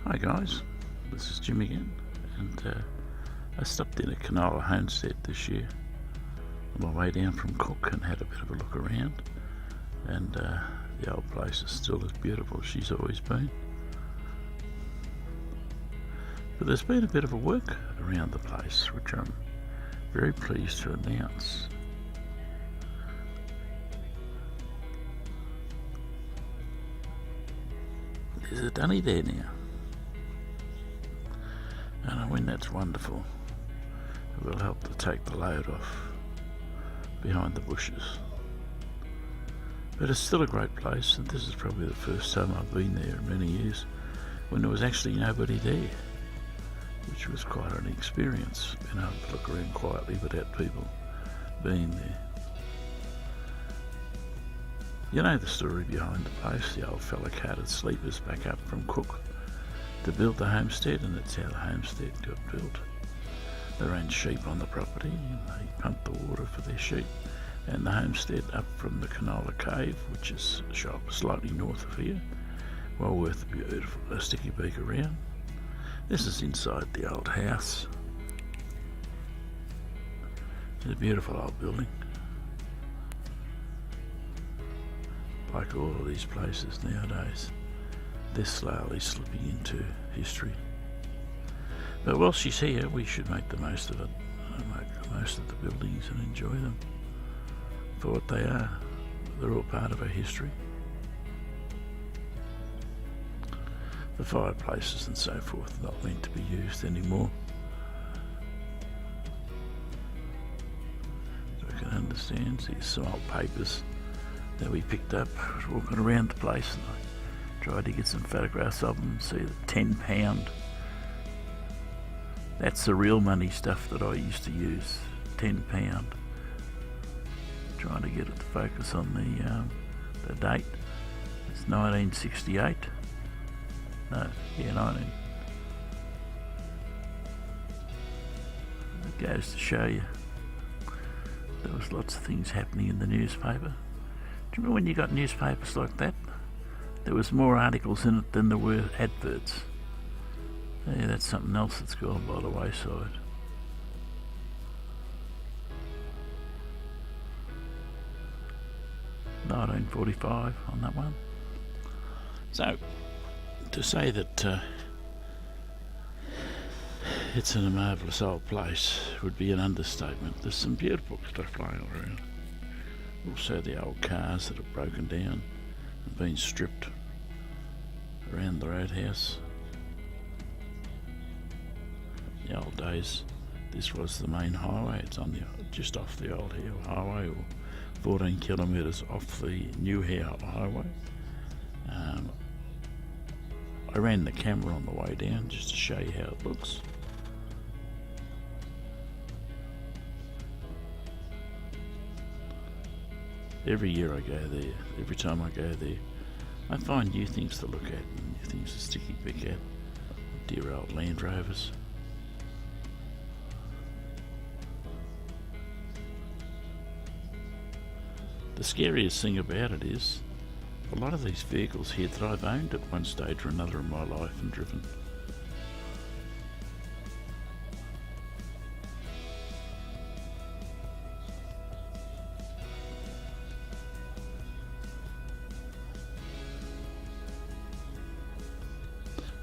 Hi guys, this is Jim again, and I stopped in at Koonalda Homestead this year on my way down from Cook and had a bit of a look around, and the old place is still as beautiful as she's always been. But there's been a bit of a work around the place which I'm very pleased to announce. There's a dunny there now, and I mean that's wonderful. It will help to take the load off behind the bushes. But it's still a great place, and this is probably the first time I've been there in many years when there was actually nobody there, which was quite an experience, being able to look around quietly without people being there. You know the story behind the place. The old fella carted sleepers back up from Cook to build the homestead, and that's how the homestead got built. They ran sheep on the property, and they pumped the water for their sheep, and the homestead up from the Koonalda Cave, which is slightly north of here, well worth a sticky beak around. This is inside the old house. It's a beautiful old building. Like all of these places nowadays, they're slowly slipping into history. But while she's here, we should make the most of it, make the most of the buildings and enjoy them for what they are. They're all part of our history. The fireplaces and so forth are not meant to be used anymore. So I can understand. See some old papers that we picked up. I was walking around the place and I tried to get some photographs of them and see the £10. That's the real money stuff that I used to use, £10. Trying to get it to focus on the date. It's 1968. No, yeah, 19. It goes to show you there was lots of things happening in the newspaper. Do you remember when you got newspapers like that? There was more articles in it than there were adverts. Yeah, that's something else that's gone by the wayside. $1945 on that one. So, to say that it's in a marvellous old place would be an understatement. There's some beautiful stuff lying around. Also the old cars that have broken down and been stripped around the roadhouse. In the old days, this was the main highway. It's on just off the old Howe Highway, or 14 kilometres off the new Howe Highway. I ran the camera on the way down just to show you how it looks. Every year I go there, every time I go there, I find new things to look at and new things to sticky pick at. Dear old Land Rovers. The scariest thing about it is, a lot of these vehicles here that I've owned at one stage or another in my life and driven.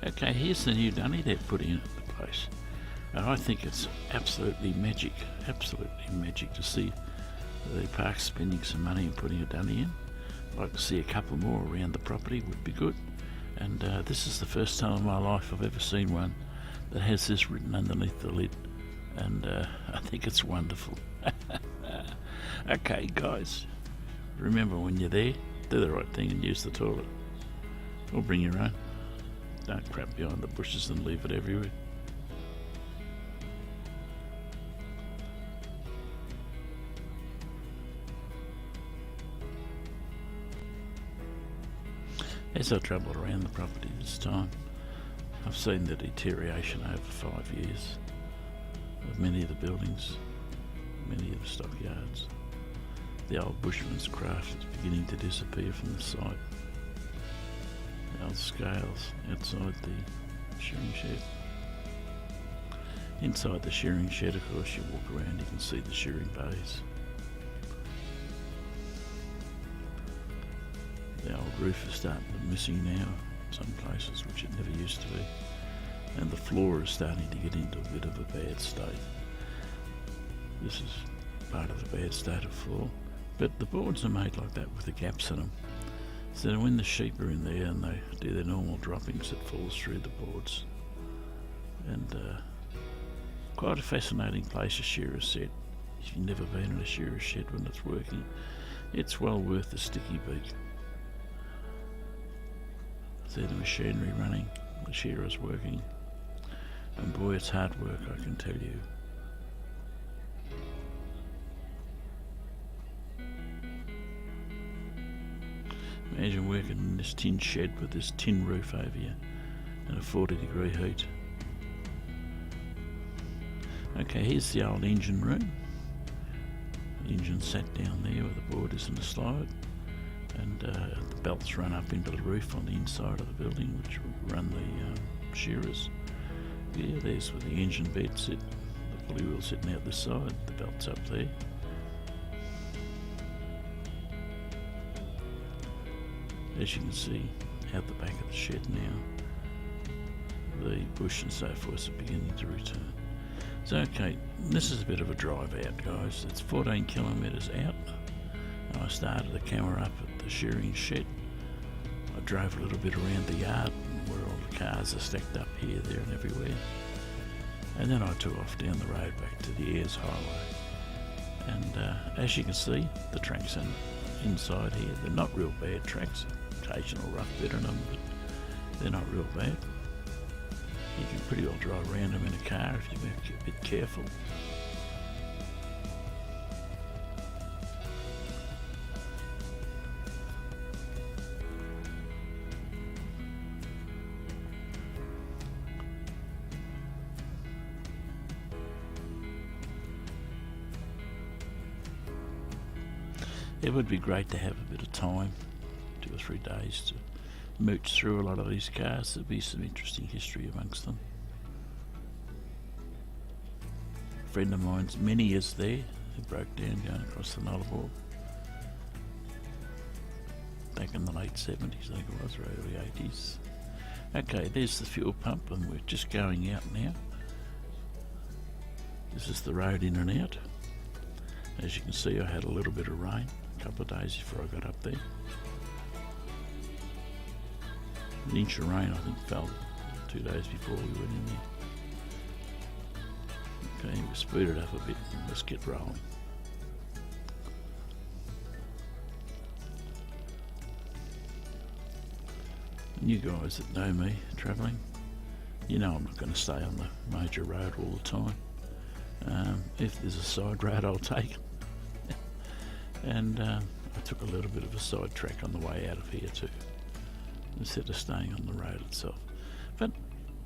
Okay, here's the new dunny they're putting in at the place. And I think it's absolutely magic to see the park spending some money and putting a dunny in. I'd like to see a couple more around the property, would be good. And this is the first time in my life I've ever seen one that has this written underneath the lid. And I think it's wonderful. Okay guys, remember when you're there, do the right thing and use the toilet. Or bring your own. Don't crap behind the bushes and leave it everywhere. As I travelled around the property this time, I've seen the deterioration over 5 years of many of the buildings, many of the stockyards. The old bushman's craft is beginning to disappear from the site. The old scales outside the shearing shed. Inside the shearing shed, of course, you walk around, you can see the shearing bays. The old roof is starting to be missing now in some places, which it never used to be. And the floor is starting to get into a bit of a bad state. This is part of the bad state of floor. But the boards are made like that with the gaps in them. So when the sheep are in there and they do their normal droppings, it falls through the boards. And quite a fascinating place, a shearer shed. If you've never been in a shearer shed when it's working, it's well worth the sticky beak. See the machinery running, the shearer's working, and boy, it's hard work, I can tell you. Imagine working in this tin shed with this tin roof over you and a 40-degree heat. Okay, here's the old engine room. The engine sat down there where the board is in the slide, and the belts run up into the roof on the inside of the building, which run the shearers. Yeah, there's where the engine bed sit, the pulley wheel sitting out this side, the belt's up there. As you can see out the back of the shed now, the bush and so forth are beginning to return. So okay, this is a bit of a drive out, guys. It's 14 kilometres out. And I started the camera up at the shearing shed. I drove a little bit around the yard where all the cars are stacked up here, there and everywhere. And then I took off down the road back to the Ayers Highway. And as you can see, the tracks inside here, they're not real bad tracks. Occasional rough bit in them, but they're not real bad. You can pretty well drive around them in a car if you're a bit careful. It would be great to have a bit of time, 2 or 3 days, to mooch through a lot of these cars. There'll be some interesting history amongst them. A friend of mine's Minnie is there, who broke down going across the Nullarbor back in the late 70s, I think it was, or early 80s. Okay, there's the fuel pump, and we're just going out now. This is the road in and out. As you can see, I had a little bit of rain a couple of days before I got up there. An inch of rain, I think, fell 2 days before we went in there. Okay, we speed it up a bit and let's get rolling. And you guys that know me travelling, you know I'm not going to stay on the major road all the time. If there's a side road, I'll take it. And I took a little bit of a side track on the way out of here too, instead of staying on the road itself. But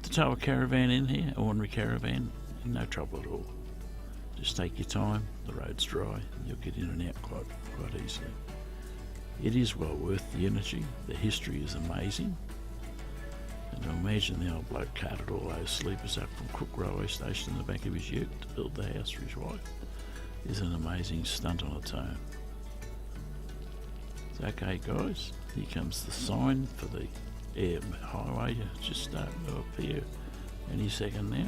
to tow a caravan in here, a ordinary caravan, no trouble at all. Just take your time, the road's dry, and you'll get in and out quite easily. It is well worth the energy, the history is amazing. And I imagine the old bloke carted all those sleepers up from Cook Railway Station in the back of his ute to build the house for his wife. Is an amazing stunt on its own. So, okay guys, here comes the sign for the Ayers Highway, just starting to appear any second now.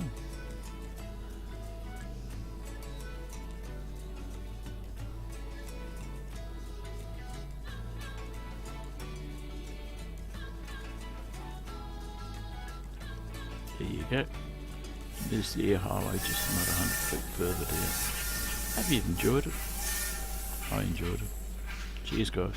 There you go. There's the Ayers Highway, just another 100 feet further down. Hope you've enjoyed it. I enjoyed it. Cheers guys.